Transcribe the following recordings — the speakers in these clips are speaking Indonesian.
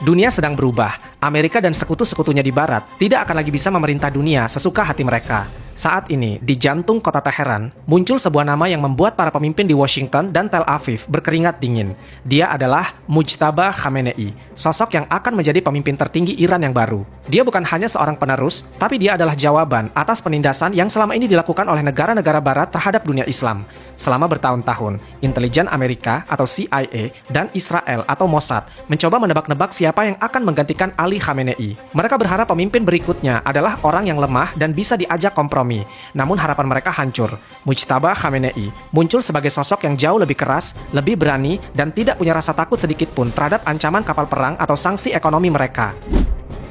Dunia sedang berubah. Amerika dan sekutu-sekutunya di barat tidak akan lagi bisa memerintah dunia sesuka hati mereka. Saat ini, di jantung kota Teheran, muncul sebuah nama yang membuat para pemimpin di Washington dan Tel Aviv berkeringat dingin. Dia adalah Mujtaba Khamenei, sosok yang akan menjadi pemimpin tertinggi Iran yang baru. Dia bukan hanya seorang penerus, tapi dia adalah jawaban atas penindasan yang selama ini dilakukan oleh negara-negara barat terhadap dunia Islam. Selama bertahun-tahun, intelijen Amerika atau CIA dan Israel atau Mossad mencoba menebak-nebak siapa yang akan menggantikan Ali Khamenei. Mereka berharap pemimpin berikutnya adalah orang yang lemah dan bisa diajak kompromi. Namun harapan mereka hancur. Mujtaba Khamenei muncul sebagai sosok yang jauh lebih keras, lebih berani, dan tidak punya rasa takut sedikit pun terhadap ancaman kapal perang atau sanksi ekonomi mereka.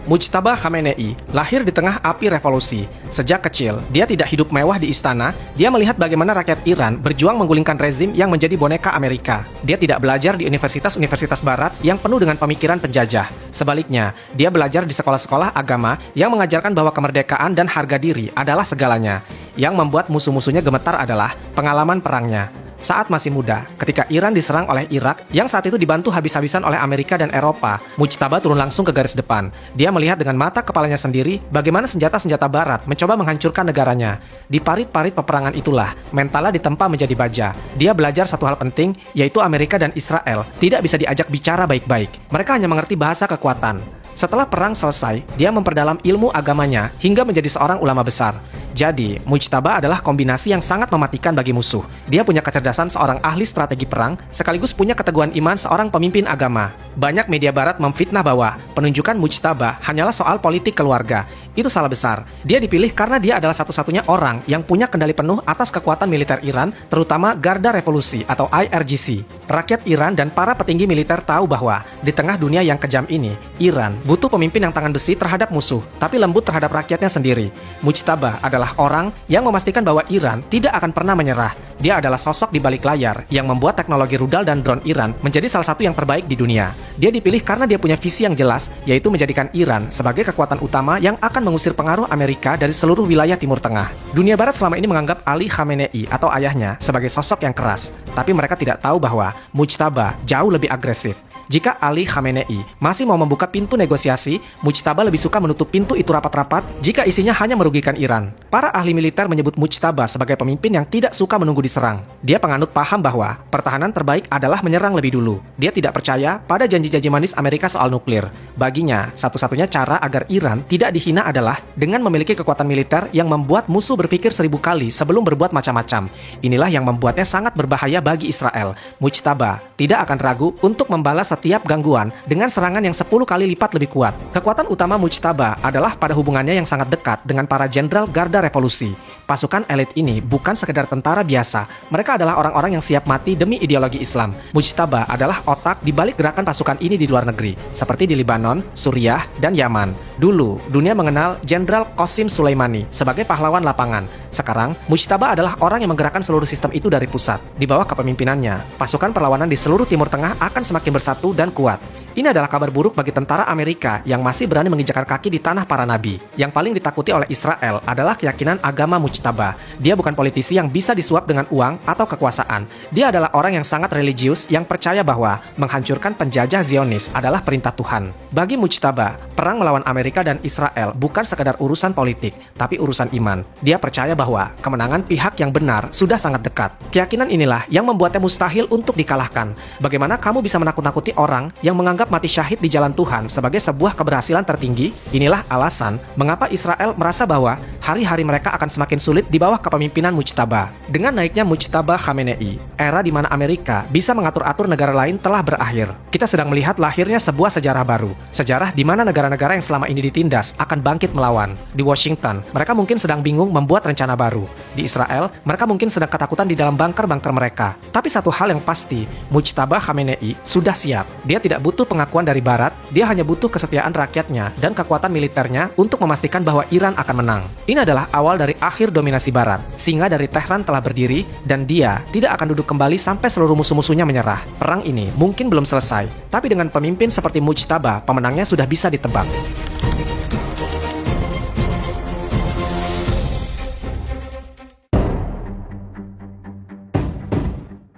Mujtaba Khamenei lahir di tengah api revolusi. Sejak kecil, dia tidak hidup mewah di istana. Dia melihat bagaimana rakyat Iran berjuang menggulingkan rezim yang menjadi boneka Amerika. Dia tidak belajar di universitas-universitas barat yang penuh dengan pemikiran penjajah. Sebaliknya, dia belajar di sekolah-sekolah agama yang mengajarkan bahwa kemerdekaan dan harga diri adalah segalanya. Yang membuat musuh-musuhnya gemetar adalah pengalaman perangnya. Saat masih muda, ketika Iran diserang oleh Irak yang saat itu dibantu habis-habisan oleh Amerika dan Eropa, Mujtaba turun langsung ke garis depan. Dia melihat dengan mata kepalanya sendiri bagaimana senjata-senjata barat mencoba menghancurkan negaranya. Di parit-parit peperangan itulah, mentalnya ditempa menjadi baja. Dia belajar satu hal penting, yaitu Amerika dan Israel tidak bisa diajak bicara baik-baik. Mereka hanya mengerti bahasa kekuatan. Setelah perang selesai, dia memperdalam ilmu agamanya hingga menjadi seorang ulama besar. Jadi, Mujtaba adalah kombinasi yang sangat mematikan bagi musuh. Dia punya kecerdasan seorang ahli strategi perang, sekaligus punya keteguhan iman seorang pemimpin agama. Banyak media barat memfitnah bahwa penunjukan Mujtaba hanyalah soal politik keluarga. Itu salah besar. Dia dipilih karena dia adalah satu-satunya orang yang punya kendali penuh atas kekuatan militer Iran, terutama Garda Revolusi atau IRGC. Rakyat Iran dan para petinggi militer tahu bahwa di tengah dunia yang kejam ini, Iran butuh pemimpin yang tangan besi terhadap musuh, tapi lembut terhadap rakyatnya sendiri. Mujtaba adalah orang yang memastikan bahwa Iran tidak akan pernah menyerah. Dia adalah sosok di balik layar yang membuat teknologi rudal dan drone Iran menjadi salah satu yang terbaik di dunia. Dia dipilih karena dia punya visi yang jelas, yaitu menjadikan Iran sebagai kekuatan utama yang akan mengusir pengaruh Amerika dari seluruh wilayah Timur Tengah. Dunia Barat selama ini menganggap Ali Khamenei atau ayahnya sebagai sosok yang keras, tapi mereka tidak tahu bahwa Mujtaba jauh lebih agresif. Jika Ali Khamenei masih mau membuka pintu negosiasi, Mujtaba lebih suka menutup pintu itu rapat-rapat jika isinya hanya merugikan Iran. Para ahli militer menyebut Mujtaba sebagai pemimpin yang tidak suka menunggu diserang. Dia penganut paham bahwa pertahanan terbaik adalah menyerang lebih dulu. Dia tidak percaya pada janji-janji manis Amerika soal nuklir. Baginya, satu-satunya cara agar Iran tidak dihina adalah dengan memiliki kekuatan militer yang membuat musuh berpikir 1000 kali sebelum berbuat macam-macam. Inilah yang membuatnya sangat berbahaya bagi Israel. Mujtaba tidak akan ragu untuk membalas setiap gangguan dengan serangan yang 10 kali lipat lebih kuat. Kekuatan utama Mujtaba adalah pada hubungannya yang sangat dekat dengan para jenderal Garda Revolusi. Pasukan elit ini bukan sekedar tentara biasa, mereka adalah orang-orang yang siap mati demi ideologi Islam. Mujtaba adalah otak di balik gerakan pasukan ini di luar negeri, seperti di Lebanon, Suriah, dan Yaman. Dulu, dunia mengenal Jenderal Qasim Soleimani sebagai pahlawan lapangan. Sekarang, Mujtaba adalah orang yang menggerakkan seluruh sistem itu dari pusat. Di bawah kepemimpinannya, pasukan perlawanan di seluruh Timur Tengah akan semakin bersatu dan kuat. Ini adalah kabar buruk bagi tentara Amerika yang masih berani menginjakkan kaki di tanah para nabi. Yang paling ditakuti oleh Israel adalah keyakinan agama Mujtaba. Dia bukan politisi yang bisa disuap dengan uang atau kekuasaan. Dia adalah orang yang sangat religius yang percaya bahwa menghancurkan penjajah Zionis adalah perintah Tuhan. Bagi Mujtaba, perang melawan Amerika dan Israel bukan sekadar urusan politik, tapi urusan iman. Dia percaya bahwa kemenangan pihak yang benar sudah sangat dekat. Keyakinan inilah yang membuatnya mustahil untuk dikalahkan. Bagaimana kamu bisa menakut-nakuti orang yang menganggap mati syahid di jalan Tuhan sebagai sebuah keberhasilan tertinggi? Inilah alasan mengapa Israel merasa bahwa hari-hari mereka akan semakin sulit di bawah kepemimpinan Mujtaba. Dengan naiknya Mujtaba Khamenei, era di mana Amerika bisa mengatur-atur negara lain telah berakhir. Kita sedang melihat lahirnya sebuah sejarah baru. Sejarah di mana negara-negara yang selama ini ditindas akan bangkit melawan. Di Washington, mereka mungkin sedang bingung membuat rencana baru. Di Israel, mereka mungkin sedang ketakutan di dalam bunker-bunker mereka. Tapi satu hal yang pasti, Mujtaba Khamenei sudah siap. Dia tidak butuh pengakuan dari Barat, dia hanya butuh kesetiaan rakyatnya dan kekuatan militernya untuk memastikan bahwa Iran akan menang. Ini adalah awal dari akhir dominasi Barat. Singa dari Tehran telah berdiri, dan dia tidak akan duduk kembali sampai seluruh musuh-musuhnya menyerah. Perang ini mungkin belum selesai, tapi dengan pemimpin seperti Mujtaba, pemenangnya sudah bisa ditebak.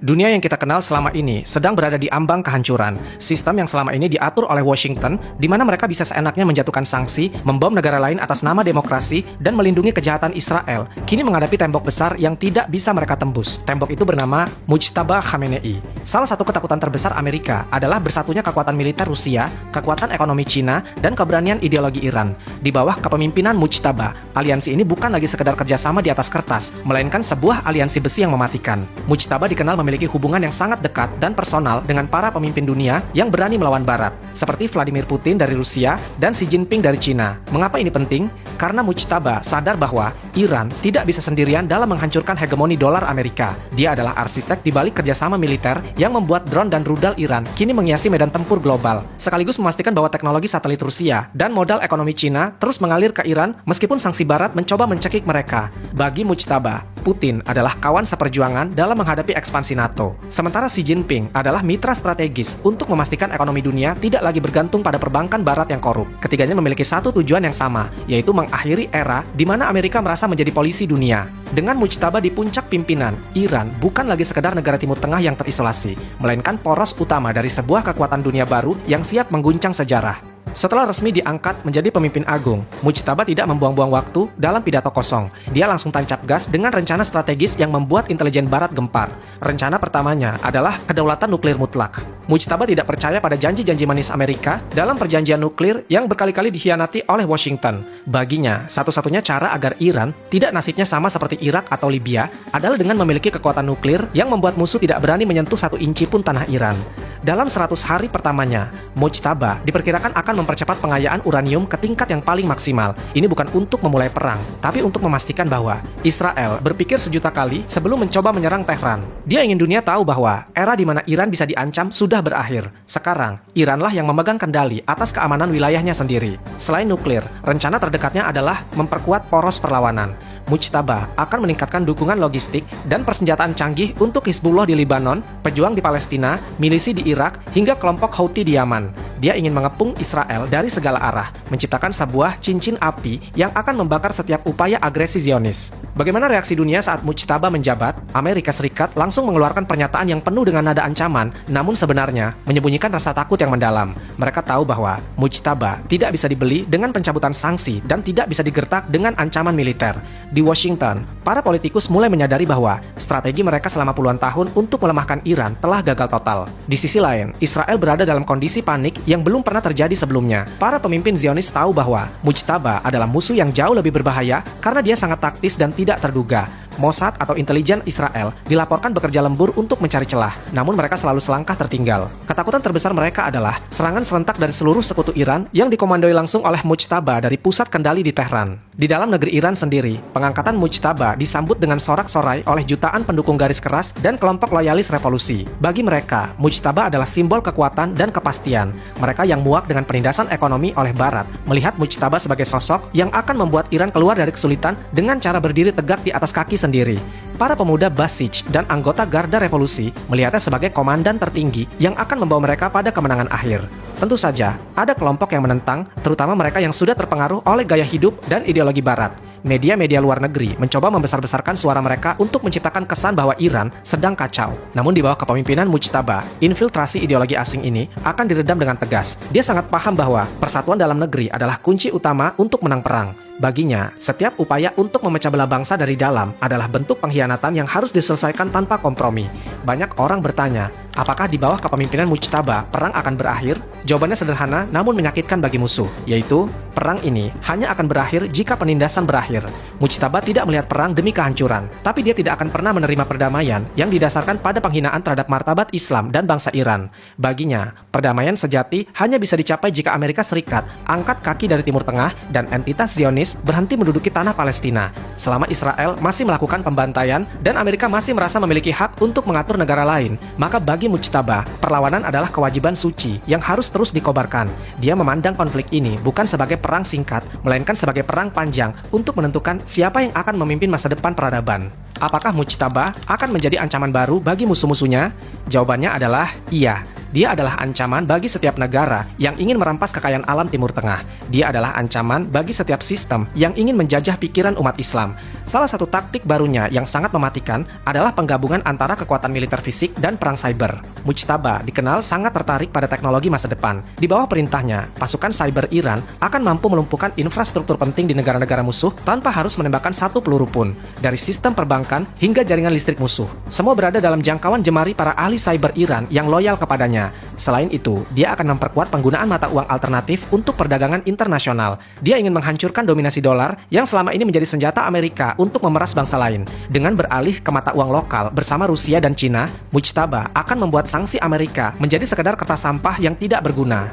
Dunia yang kita kenal selama ini sedang berada di ambang kehancuran. Sistem yang selama ini diatur oleh Washington, di mana mereka bisa seenaknya menjatuhkan sanksi, membom negara lain atas nama demokrasi, dan melindungi kejahatan Israel, kini menghadapi tembok besar yang tidak bisa mereka tembus. Tembok itu bernama Mujtaba Khamenei. Salah satu ketakutan terbesar Amerika adalah bersatunya kekuatan militer Rusia, kekuatan ekonomi Cina, dan keberanian ideologi Iran. Di bawah kepemimpinan Mujtaba, aliansi ini bukan lagi sekedar kerjasama di atas kertas, melainkan sebuah aliansi besi yang mematikan. Mujtaba dikenal memiliki hubungan yang sangat dekat dan personal dengan para pemimpin dunia yang berani melawan Barat, seperti Vladimir Putin dari Rusia dan Xi Jinping dari Cina. Mengapa ini penting? Karena Mujtaba sadar bahwa Iran tidak bisa sendirian dalam menghancurkan hegemoni dolar Amerika. Dia adalah arsitek di balik kerjasama militer yang membuat drone dan rudal Iran kini menghiasi medan tempur global, sekaligus memastikan bahwa teknologi satelit Rusia dan modal ekonomi Cina terus mengalir ke Iran meskipun sanksi Barat mencoba mencekik mereka. Bagi Mujtaba, Putin adalah kawan seperjuangan dalam menghadapi ekspansi NATO. Sementara Xi Jinping adalah mitra strategis untuk memastikan ekonomi dunia tidak lagi bergantung pada perbankan Barat yang korup. Ketiganya memiliki satu tujuan yang sama, yaitu mengakhiri era di mana Amerika merasa menjadi polisi dunia. Dengan Mujtaba di puncak pimpinan, Iran bukan lagi sekedar negara Timur Tengah yang terisolasi, melainkan poros utama dari sebuah kekuatan dunia baru yang siap mengguncang sejarah. Setelah resmi diangkat menjadi pemimpin agung, Mujtaba tidak membuang-buang waktu dalam pidato kosong. Dia langsung tancap gas dengan rencana strategis yang membuat intelijen Barat gempar. Rencana pertamanya adalah kedaulatan nuklir mutlak. Mujtaba tidak percaya pada janji-janji manis Amerika dalam perjanjian nuklir yang berkali-kali dikhianati oleh Washington. Baginya, satu-satunya cara agar Iran tidak nasibnya sama seperti Irak atau Libya adalah dengan memiliki kekuatan nuklir yang membuat musuh tidak berani menyentuh satu inci pun tanah Iran. Dalam 100 hari pertamanya, Mujtaba diperkirakan akan mempercepat pengayaan uranium ke tingkat yang paling maksimal. Ini bukan untuk memulai perang, tapi untuk memastikan bahwa Israel berpikir sejuta kali sebelum mencoba menyerang Tehran. Dia ingin dunia tahu bahwa era di mana Iran bisa diancam sudah berakhir. Sekarang, Iranlah yang memegang kendali atas keamanan wilayahnya sendiri. Selain nuklir, rencana terdekatnya adalah memperkuat poros perlawanan. Mujtaba akan meningkatkan dukungan logistik dan persenjataan canggih untuk Hizbullah di Lebanon, pejuang di Palestina, milisi di Irak, hingga kelompok Houthi di Yaman. Dia ingin mengepung Israel dari segala arah, menciptakan sebuah cincin api yang akan membakar setiap upaya agresi Zionis. Bagaimana reaksi dunia saat Mujtaba menjabat? Amerika Serikat langsung mengeluarkan pernyataan yang penuh dengan nada ancaman, namun sebenarnya menyembunyikan rasa takut yang mendalam. Mereka tahu bahwa Mujtaba tidak bisa dibeli dengan pencabutan sanksi dan tidak bisa digertak dengan ancaman militer. Di Washington, para politikus mulai menyadari bahwa strategi mereka selama puluhan tahun untuk melemahkan Iran telah gagal total. Di sisi lain, Israel berada dalam kondisi panik yang belum pernah terjadi sebelumnya. Para pemimpin Zionis tahu bahwa Mujtaba adalah musuh yang jauh lebih berbahaya karena dia sangat taktis dan tidak terduga. Mossad atau intelijen Israel dilaporkan bekerja lembur untuk mencari celah, namun mereka selalu selangkah tertinggal. Ketakutan terbesar mereka adalah serangan serentak dari seluruh sekutu Iran yang dikomandoi langsung oleh Mujtaba dari pusat kendali di Tehran. Di dalam negeri Iran sendiri, pengangkatan Mujtaba disambut dengan sorak-sorai oleh jutaan pendukung garis keras dan kelompok loyalis revolusi. Bagi mereka, Mujtaba adalah simbol kekuatan dan kepastian. Mereka yang muak dengan penindasan ekonomi oleh Barat, melihat Mujtaba sebagai sosok yang akan membuat Iran keluar dari kesulitan dengan cara berdiri tegak di atas kaki sendiri. Para pemuda Basij dan anggota Garda Revolusi melihatnya sebagai komandan tertinggi yang akan membawa mereka pada kemenangan akhir. Tentu saja, ada kelompok yang menentang, terutama mereka yang sudah terpengaruh oleh gaya hidup dan ideologi Barat. Media-media luar negeri mencoba membesar-besarkan suara mereka untuk menciptakan kesan bahwa Iran sedang kacau. Namun di bawah kepemimpinan Mujtaba, infiltrasi ideologi asing ini akan diredam dengan tegas. Dia sangat paham bahwa persatuan dalam negeri adalah kunci utama untuk menang perang. Baginya, setiap upaya untuk memecah belah bangsa dari dalam adalah bentuk pengkhianatan yang harus diselesaikan tanpa kompromi. Banyak orang bertanya, apakah di bawah kepemimpinan Mujtaba perang akan berakhir? Jawabannya sederhana namun menyakitkan bagi musuh, yaitu perang ini hanya akan berakhir jika penindasan berakhir. Mujtaba tidak melihat perang demi kehancuran, tapi dia tidak akan pernah menerima perdamaian yang didasarkan pada penghinaan terhadap martabat Islam dan bangsa Iran. Baginya, perdamaian sejati hanya bisa dicapai jika Amerika Serikat angkat kaki dari Timur Tengah dan entitas Zionis berhenti menduduki tanah Palestina. Selama Israel masih melakukan pembantaian dan Amerika masih merasa memiliki hak untuk mengatur negara lain, maka bagi Mujtaba, perlawanan adalah kewajiban suci yang harus terus dikobarkan. Dia memandang konflik ini bukan sebagai perang singkat, melainkan sebagai perang panjang untuk menentukan siapa yang akan memimpin masa depan peradaban. Apakah Mujtaba akan menjadi ancaman baru bagi musuh-musuhnya? Jawabannya adalah iya. Dia adalah ancaman bagi setiap negara yang ingin merampas kekayaan alam Timur Tengah. Dia adalah ancaman bagi setiap sistem yang ingin menjajah pikiran umat Islam. Salah satu taktik barunya yang sangat mematikan adalah penggabungan antara kekuatan militer fisik dan perang cyber. Mujtaba dikenal sangat tertarik pada teknologi masa depan. Di bawah perintahnya, pasukan cyber Iran akan mampu melumpuhkan infrastruktur penting di negara-negara musuh tanpa harus menembakkan satu peluru pun, dari sistem perbankan hingga jaringan listrik musuh. Semua berada dalam jangkauan jemari para ahli cyber Iran yang loyal kepadanya. Selain itu, dia akan memperkuat penggunaan mata uang alternatif untuk perdagangan internasional. Dia ingin menghancurkan dominasi dolar yang selama ini menjadi senjata Amerika untuk memeras bangsa lain. Dengan beralih ke mata uang lokal bersama Rusia dan Cina, Mujtaba akan membuat sanksi Amerika menjadi sekedar kertas sampah yang tidak berguna.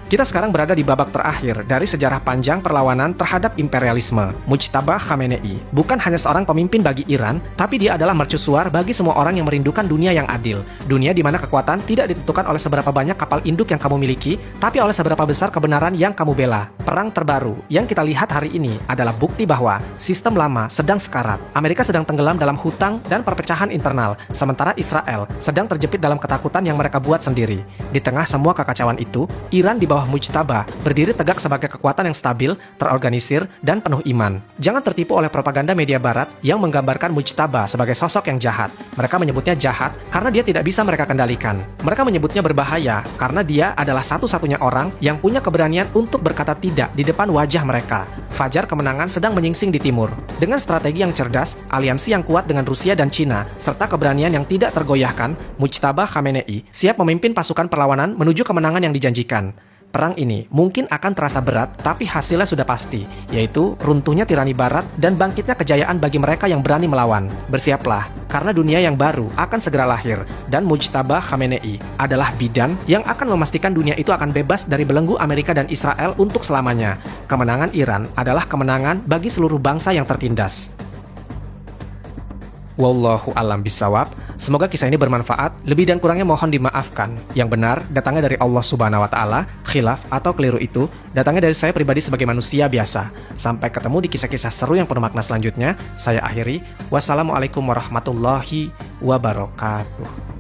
Kita sekarang berada di babak terakhir dari sejarah panjang perlawanan terhadap imperialisme. Mujtaba Khamenei bukan hanya seorang pemimpin bagi Iran, tapi dia adalah mercusuar bagi semua orang yang merindukan dunia yang adil. Dunia di mana kekuatan tidak ditentukan oleh seberapa banyak kapal induk yang kamu miliki, tapi oleh seberapa besar kebenaran yang kamu bela. Perang terbaru yang kita lihat hari ini adalah bukti bahwa sistem lama sedang sekarat. Amerika sedang tenggelam dalam hutang dan perpecahan internal, sementara Israel sedang terjepit dalam ketakutan yang mereka buat sendiri. Di tengah semua kekacauan itu, Iran di bawah Mujtaba berdiri tegak sebagai kekuatan yang stabil, terorganisir, dan penuh iman. Jangan tertipu oleh propaganda media barat yang menggambarkan Mujtaba sebagai sosok yang jahat. Mereka menyebutnya jahat karena dia tidak bisa mereka kendalikan. Mereka menyebutnya berbahaya karena dia adalah satu-satunya orang yang punya keberanian untuk berkata tidak di depan wajah mereka. Fajar kemenangan sedang menyingsing di timur. Dengan strategi yang cerdas, aliansi yang kuat dengan Rusia dan Cina, serta keberanian yang tidak tergoyahkan, Mujtaba Khamenei siap memimpin pasukan perlawanan menuju kemenangan yang dijanjikan. Perang ini mungkin akan terasa berat, tapi hasilnya sudah pasti, yaitu runtuhnya tirani barat dan bangkitnya kejayaan bagi mereka yang berani melawan. Bersiaplah, karena dunia yang baru akan segera lahir, dan Mujtaba Khamenei adalah bidan yang akan memastikan dunia itu akan bebas dari belenggu Amerika dan Israel untuk selamanya. Kemenangan Iran adalah kemenangan bagi seluruh bangsa yang tertindas. Wallahu a'lam bishawab. Semoga kisah ini bermanfaat. Lebih dan kurangnya mohon dimaafkan. Yang benar datangnya dari Allah Subhanahu wa taala, khilaf atau keliru itu datangnya dari saya pribadi sebagai manusia biasa. Sampai ketemu di kisah-kisah seru yang penuh makna selanjutnya. Saya akhiri. Wassalamualaikum warahmatullahi wabarakatuh.